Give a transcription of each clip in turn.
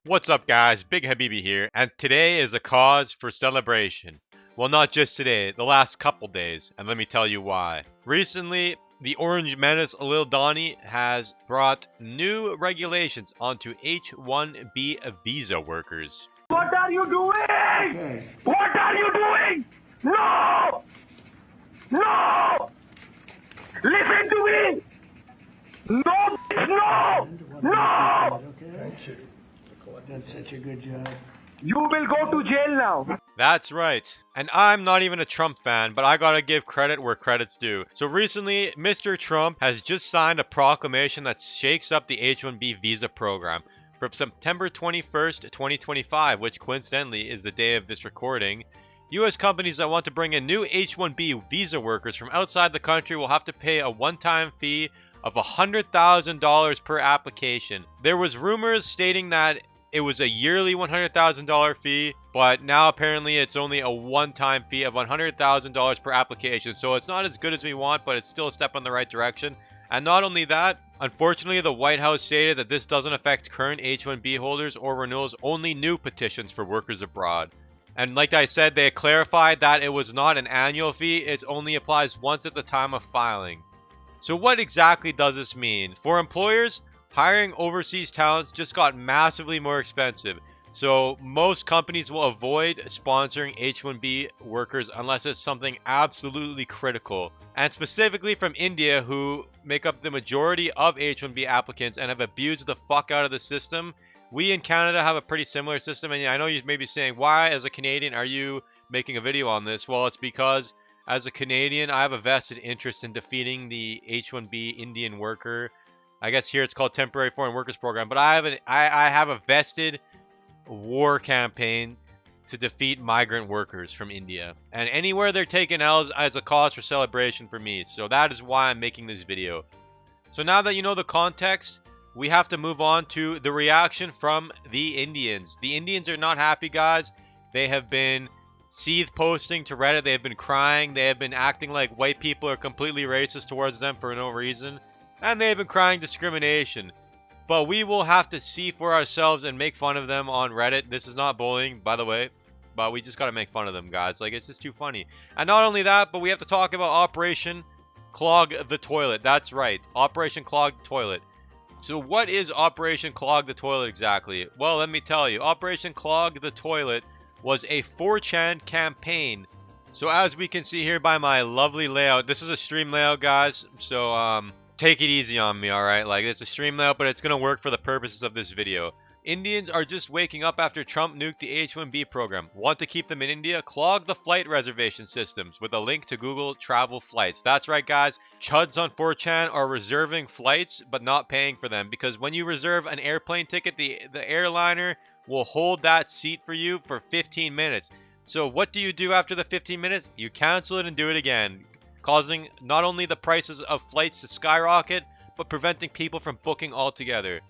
What's up, guys? Big Habibi here, and today is a cause for celebration. Well, not just today, the last couple days, and let me tell you why. Recently, the Orange Menace Lil Donnie has brought new regulations onto H1B visa workers. What are you doing? Okay. What are you doing? No! No! Listen to me! No! No! No! Thank you. That's such a good job. You will go to jail now. That's right. And I'm not even a Trump fan, but I gotta give credit where credit's due. So recently, Mr. Trump has just signed a proclamation that shakes up the H1B visa program. From September 21st, 2025, which coincidentally is the day of this recording, U.S. companies that want to bring in new H1B visa workers from outside the country will have to pay a one-time fee of $100,000 per application. There was rumors stating that it was a yearly $100,000 fee, but now apparently it's only a one-time fee of $100,000 per application. So it's not as good as we want, but it's still a step in the right direction. And not only that, unfortunately, the White House stated that this doesn't affect current H1B holders or renewals, only new petitions for workers abroad. And like I said, they clarified that it was not an annual fee, it only applies once at the time of filing. So what exactly does this mean? For employers, hiring overseas talents just got massively more expensive. So most companies will avoid sponsoring H1B workers unless it's something absolutely critical. And specifically from India, who make up the majority of H1B applicants and have abused the fuck out of the system. We in Canada have a pretty similar system, and I know you may be saying, why as a Canadian are you making a video on this? Well, it's because as a Canadian, I have a vested interest in defeating the H1B Indian worker. I guess here it's called Temporary Foreign Workers Program, but I have a vested war campaign to defeat migrant workers from India. And anywhere they're taking L's as a cause for celebration for me. So that is why I'm making this video. So now that you know the context, we have to move on to the reaction from the Indians. The Indians are not happy, guys. They have been seethe posting to Reddit. They have been crying. They have been acting like white people are completely racist towards them for no reason. And they have been crying discrimination. But we will have to see for ourselves and make fun of them on Reddit. This is not bullying, by the way. But we just gotta make fun of them, guys. Like, it's just too funny. And not only that, but we have to talk about Operation Clog the Toilet. That's right. Operation Clog the Toilet. So what is Operation Clog the Toilet exactly? Well, let me tell you. Operation Clog the Toilet was a 4chan campaign. So as we can see here by my lovely layout, this is a stream layout, guys. So take it easy on me, alright? Like, it's a stream layout, but it's gonna work for the purposes of this video. Indians are just waking up after Trump nuked the H1B program. Want to keep them in India? Clog the flight reservation systems with a link to Google Travel Flights. That's right, guys. Chuds on 4chan are reserving flights but not paying for them, because when you reserve an airplane ticket, the airliner will hold that seat for you for 15 minutes. So what do you do after the 15 minutes? You cancel it and do it again, causing not only the prices of flights to skyrocket, but preventing people from booking altogether.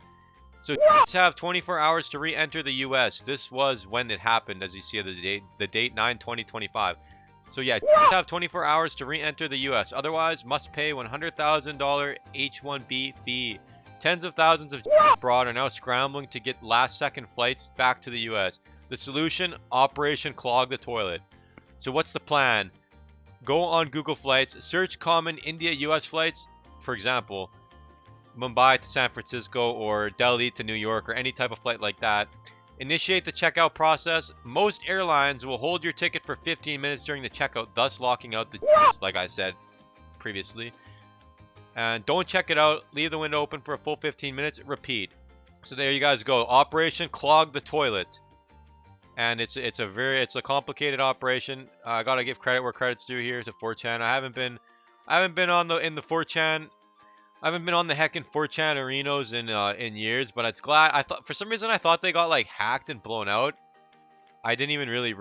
So you have 24 hours to re-enter the US. This was when it happened, as you see the date 9/20/25. So yeah, you have 24 hours to re-enter the US. Otherwise, must pay $100,000 H1B fee. Tens of thousands of abroad are now scrambling to get last-second flights back to the US. The solution: Operation Clog the Toilet. So what's the plan? Go on Google Flights, search common India-US flights, for example, Mumbai to San Francisco or Delhi to New York or any type of flight like that. Initiate the checkout process. Most airlines will hold your ticket for 15 minutes during the checkout, thus locking out the like I said previously. And don't check it out. Leave the window open for a full 15 minutes. Repeat. So there you guys go. Operation Clog the Toilet. And it's a complicated operation. I gotta give credit where credit's due here to 4chan. I haven't been on the 4chan. I haven't been on the heckin' 4chan arenas in years, but it's glad. I thought for some reason I thought they got like hacked and blown out. I didn't even really.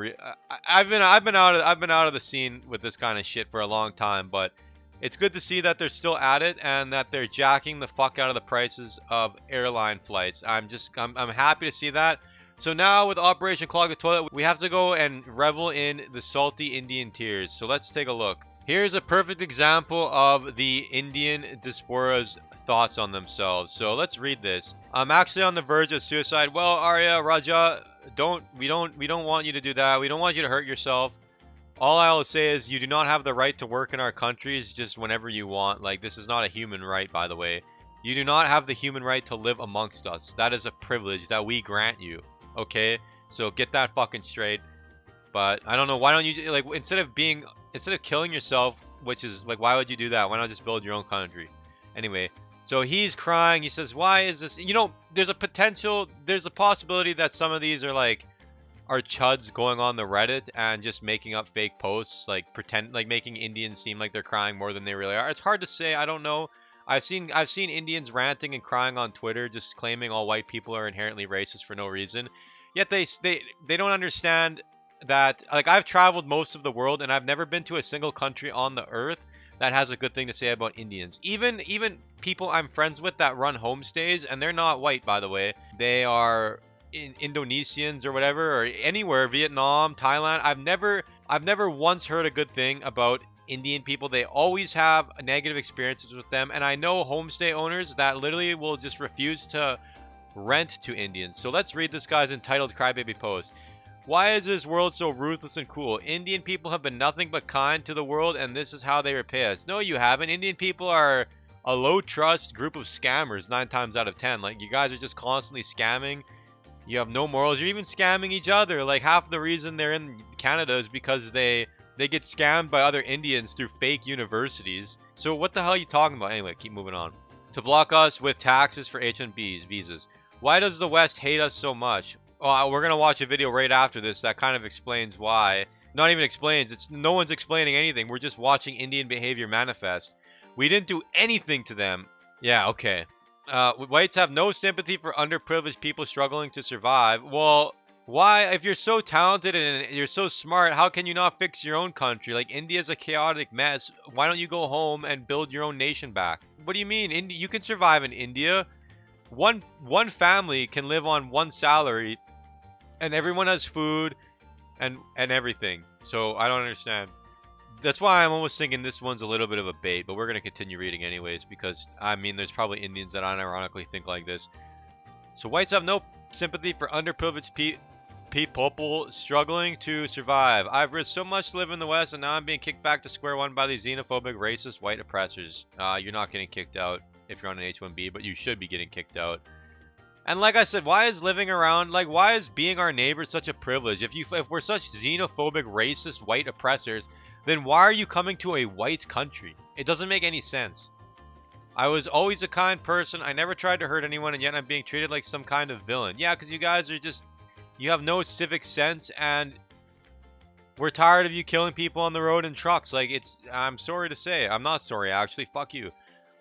I've been out of the scene with this kind of shit for a long time, but it's good to see that they're still at it and that they're jacking the fuck out of the prices of airline flights. I'm happy to see that. So now with Operation Clog the Toilet, we have to go and revel in the salty Indian tears. So let's take a look. Here's a perfect example of the Indian diaspora's thoughts on themselves. So let's read this. I'm actually on the verge of suicide. Well, Arya, Raja, we don't want you to do that. We don't want you to hurt yourself. All I'll say is you do not have the right to work in our countries just whenever you want. Like, this is not a human right, by the way. You do not have the human right to live amongst us. That is a privilege that we grant you. Okay? So get that fucking straight. But I don't know, why don't you, like, instead of killing yourself, which is, like, why would you do that? Why not just build your own country? Anyway, so he's crying. He says, why is this? You know, there's a possibility that some of these are chuds going on the Reddit and just making up fake posts, like making Indians seem like they're crying more than they really are. It's hard to say. I don't know. I've seen Indians ranting and crying on Twitter, just claiming all white people are inherently racist for no reason. Yet they don't understand that, like, I've traveled most of the world and I've never been to a single country on the earth that has a good thing to say about Indians. Even people I'm friends with that run homestays, and they're not white, by the way. They are Indonesians or whatever, or anywhere, Vietnam, Thailand. I've never once heard a good thing about Indian people. They always have negative experiences with them, and I know homestay owners that literally will just refuse to rent to Indians. So let's read this guy's entitled crybaby post. Why is this world so ruthless and cruel? Indian people have been nothing but kind to the world, and this is how they repay us. No, you haven't. Indian people are a low-trust group of scammers 9 times out of 10. Like, you guys are just constantly scamming. You have no morals. You're even scamming each other. Like, half the reason they're in Canada is because they get scammed by other Indians through fake universities. So what the hell are you talking about? Anyway, keep moving on. To block us with taxes for H1Bs, visas. Why does the West hate us so much? Oh, we're going to watch a video right after this that kind of explains why. Not even explains. No one's explaining anything. We're just watching Indian behavior manifest. We didn't do anything to them. Yeah, okay. Whites have no sympathy for underprivileged people struggling to survive. Well, why? If you're so talented and you're so smart, how can you not fix your own country? Like, India's a chaotic mess. Why don't you go home and build your own nation back? What do you mean? You can survive in India. One family can live on one salary, and everyone has food and everything. So I don't understand. That's why I'm almost thinking this one's a little bit of a bait, but we're going to continue reading anyways, because, I mean, there's probably Indians that unironically think like this. So whites have no sympathy for underprivileged people struggling to survive. I've risked so much to live in the West, and now I'm being kicked back to square one by these xenophobic, racist, white oppressors. You're not getting kicked out if you're on an H1B, but you should be getting kicked out. And like I said, why is being our neighbor such a privilege? If we're such xenophobic, racist, white oppressors, then why are you coming to a white country? It doesn't make any sense. I was always a kind person. I never tried to hurt anyone, and yet I'm being treated like some kind of villain. Yeah, because you guys are you have no civic sense, and we're tired of you killing people on the road in trucks. Like, I'm sorry to say. I'm not sorry, actually. Fuck you.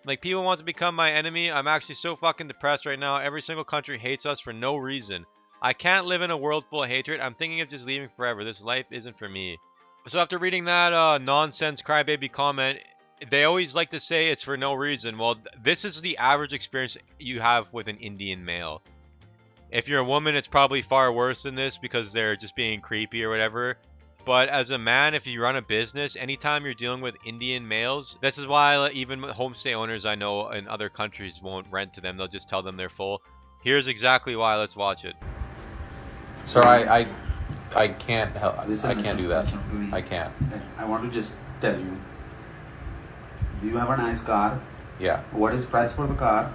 Like, people want to become my enemy. I'm actually so fucking depressed right now. Every single country hates us for no reason. I can't live in a world full of hatred. I'm thinking of just leaving forever. This life isn't for me. So after reading that nonsense crybaby comment, they always like to say it's for no reason. Well, this is the average experience you have with an Indian male. If you're a woman, it's probably far worse than this because they're just being creepy or whatever. But as a man, if you run a business, anytime you're dealing with Indian males, this is why even homestay owners I know in other countries won't rent to them. They'll just tell them they're full. Here's exactly why. Let's watch it. Sir, I can't help. Listen, I can't do that. listen to me. I can't. I want to just tell you. Do you have a nice car? Yeah. What is price for the car?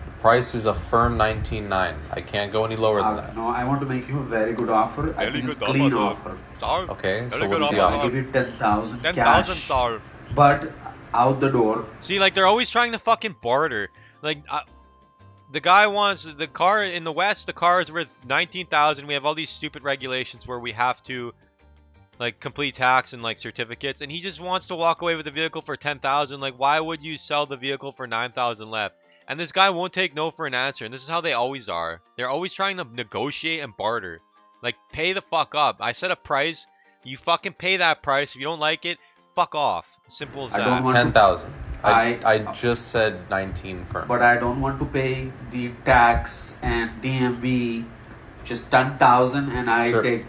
The price is a firm 19.9. I can't go any lower than that. No, I want to make you a very good offer. I think it's clean offer. Okay, so what's the I offer? give you 10,000 10,000 cash. star. But out the door. See, like, they're always trying to fucking barter. Like, the guy wants the car in the West. The car is worth 19,000. We have all these stupid regulations where we have to, like, complete tax and, like, certificates, and he just wants to walk away with the vehicle for 10,000. Like, why would you sell the vehicle for 9,000 left? And this guy won't take no for an answer, and this is how they always are. They're always trying to negotiate and barter. Like, pay the fuck up. I set a price. You fucking pay that price. If you don't like it, fuck off. Simple as I that. don't want 10,000. I I just said 19 firm. But I don't want to pay the tax and DMV. Just 10,000 and I Sir, take.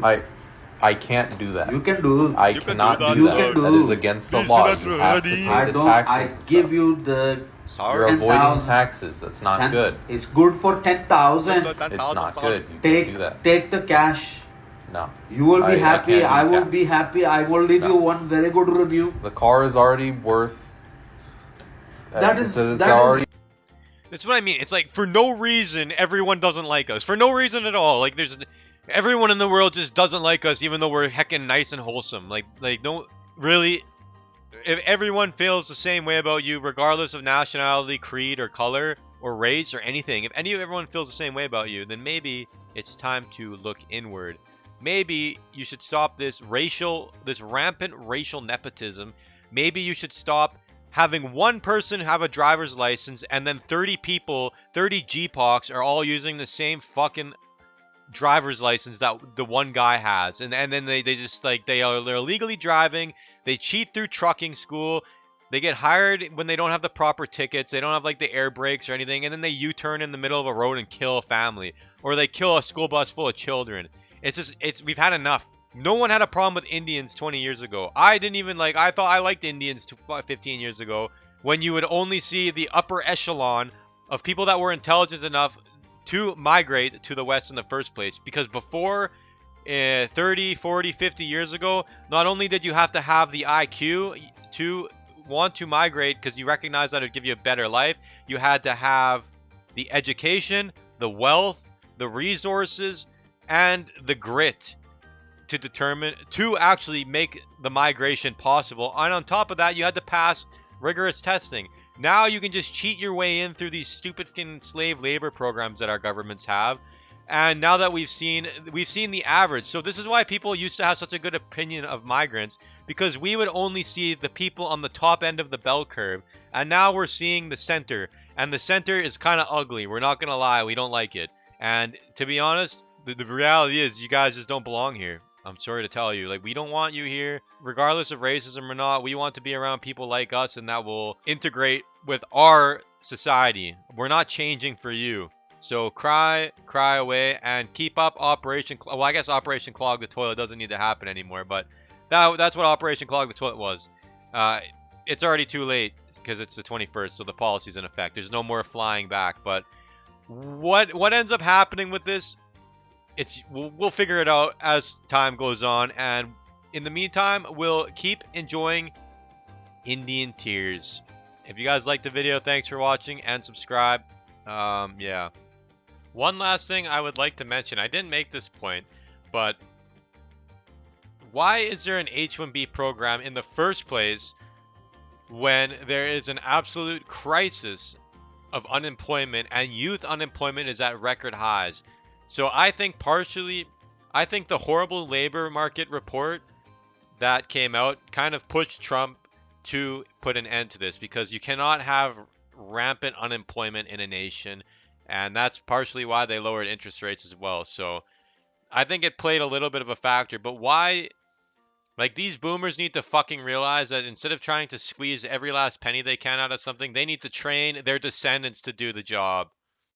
I can't do that. You can do. I You can cannot do that, do You that. can do. That is against the Please do law. that You through have to Hadi. pay I the don't. taxes. I and give stuff. you the. You're Sorry. avoiding 10,000. taxes. That's not good. It's good for 10,000. It's not good. You can't do that. Take the cash. No. You will be happy. can't do I will cash. be happy. I will leave No. you one very good review. The car is already worth. That is- it's that already. is- That's what I mean. It's like for no reason everyone doesn't like us. For no reason at all. Like there's everyone in the world just doesn't like us even though we're heckin' nice and wholesome. Like no really if everyone feels the same way about you regardless of nationality, creed or color or race or anything. If everyone feels the same way about you, then maybe it's time to look inward. Maybe you should stop this rampant racial nepotism. Maybe you should stop having one person have a driver's license and then 30 people, 30 GPOCs are all using the same fucking driver's license that the one guy has. And then they just like they're illegally driving, they cheat through trucking school, they get hired when they don't have the proper tickets, they don't have like the air brakes or anything, and then they U-turn in the middle of a road and kill a family. Or they kill a school bus full of children. We've had enough. No one had a problem with Indians 20 years ago. I thought I liked Indians 15 years ago when you would only see the upper echelon of people that were intelligent enough to migrate to the West in the first place. Because before 30, 40, 50 years ago, not only did you have to have the IQ to want to migrate because you recognize that it would give you a better life, you had to have the education, the wealth, the resources, and the grit to actually make the migration possible. And on top of that, you had to pass rigorous testing. Now you can just cheat your way in through these stupid fucking slave labor programs that our governments have. And now that we've seen the average. So this is why people used to have such a good opinion of migrants, because we would only see the people on the top end of the bell curve. And now we're seeing the center. And the center is kind of ugly. We're not going to lie. We don't like it. And to be honest, the reality is you guys just don't belong here. I'm sorry to tell you. Like, we don't want you here. Regardless of racism or not, we want to be around people like us and that will integrate with our society. We're not changing for you. So cry away and keep up Operation Clog. Well, I guess Operation Clog the Toilet doesn't need to happen anymore, but that's what Operation Clog the Toilet was. It's already too late because it's the 21st, so the policy's in effect. There's no more flying back, but what ends up happening with this, we'll figure it out as time goes on, and in the meantime, we'll keep enjoying Indian tears. If you guys liked the video, thanks for watching and subscribe. Yeah. One last thing I would like to mention. I didn't make this point, but why is there an H1B program in the first place when there is an absolute crisis of unemployment and youth unemployment is at record highs? So I think the horrible labor market report that came out kind of pushed Trump to put an end to this, because you cannot have rampant unemployment in a nation, and that's partially why they lowered interest rates as well. So I think it played a little bit of a factor, but why? Like, these boomers need to fucking realize that instead of trying to squeeze every last penny they can out of something, they need to train their descendants to do the job.